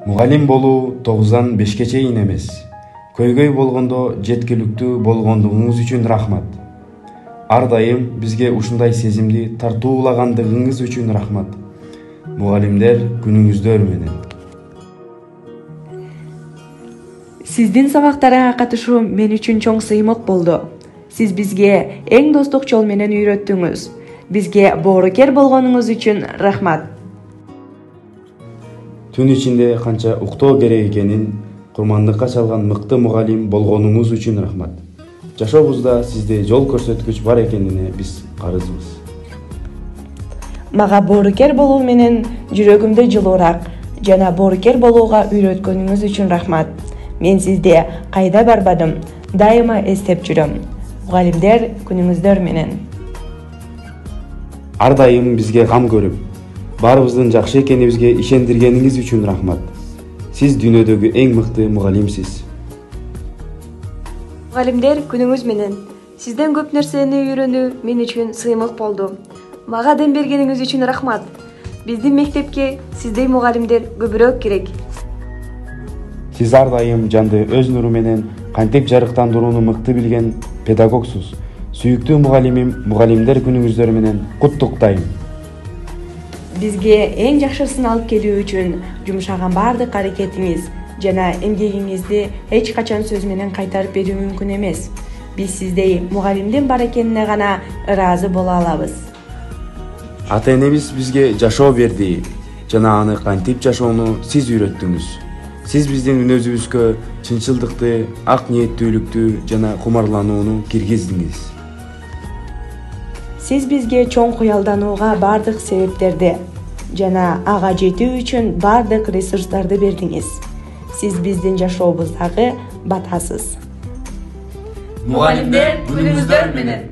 Мугалим болуу 9-дан 5-ке чейин эмес. Көйгөй болгондо жеткиликтүү болгондугуңуз үчүн рахмат. Ар дайым бизге ушундай сезимди тартуулагандыгыңыз үчүн рахмат. Мугалимдер, күнүңүздөр менен. Сиздин сабактарга катышуу мен үчүн чоң сыймык болду. Сиз бизге эң достук жол менен үйрөттүңүз. Бизге боорукер болгонуңуз үчүн рахмат. Түн ичинде канча уктоо керек экенин курмандыкка чалган мыкты мугалим болгонуңуз үчүн рахмат. Жашообузда сизде жол көрсөткүч бар экенине биз карызбыз. Мага боорукер болуу менен жүрөгүмдө жылуураак жана боорукер болууга үйрөткөнүңүз үчүн рахмат. Мен сизде кайда барбадым, дайыма эстеп жүрөм. Мугалимдер, күнүңүздөр менен. Ар дайым бизге кам көрүп, баарыбыздын жакшы экенибизге ишендиргениңиз үчүн рахмат. Сиз дүйнөдөгү эң мыкты мугалимсиз. Мугалимдер, күнүңүз менен. Сизден көп нерсени үйрөнүү мен үчүн сыймык болду. Мага дем бергениңиз үчүн рахмат. Биздин мектепке сиздей мугалимдер көбүрөөк керек. Сиз ар дайым жанды өз нуру менен кантип жарыктандырууну мыкты билген педагогсуз. Сүйүктүү мугалимим, мугалимдер күнүңүздөр менен куттуктайм. Бизге эң жакшысын алып келүү үчүн жумшаган баардык аракетиңиз жана эмгегиңизди эч качан сөз менен кайтарып берүү мүмкүн эмес. Биз сиздей мугалимдин бар экенине гана ыраазы боло алабыз. Ата-энебиз бизге жашоо берди жана аны кантип жашоону сиз үйрөттүңүз. Сиз биздин мүнөзүбүзгө чынчылдыкты, ак ниеттүүлүктү жана кумарланууну киргиздиңиз. Сиз бизге чоң куялданууга бардык себептерди жана ага жетүү үчүн бардык ресурстарды бердиңиз. Сиз биздин жашообуздагы батасыз. Мугалимдер, күнүңүздөр менен.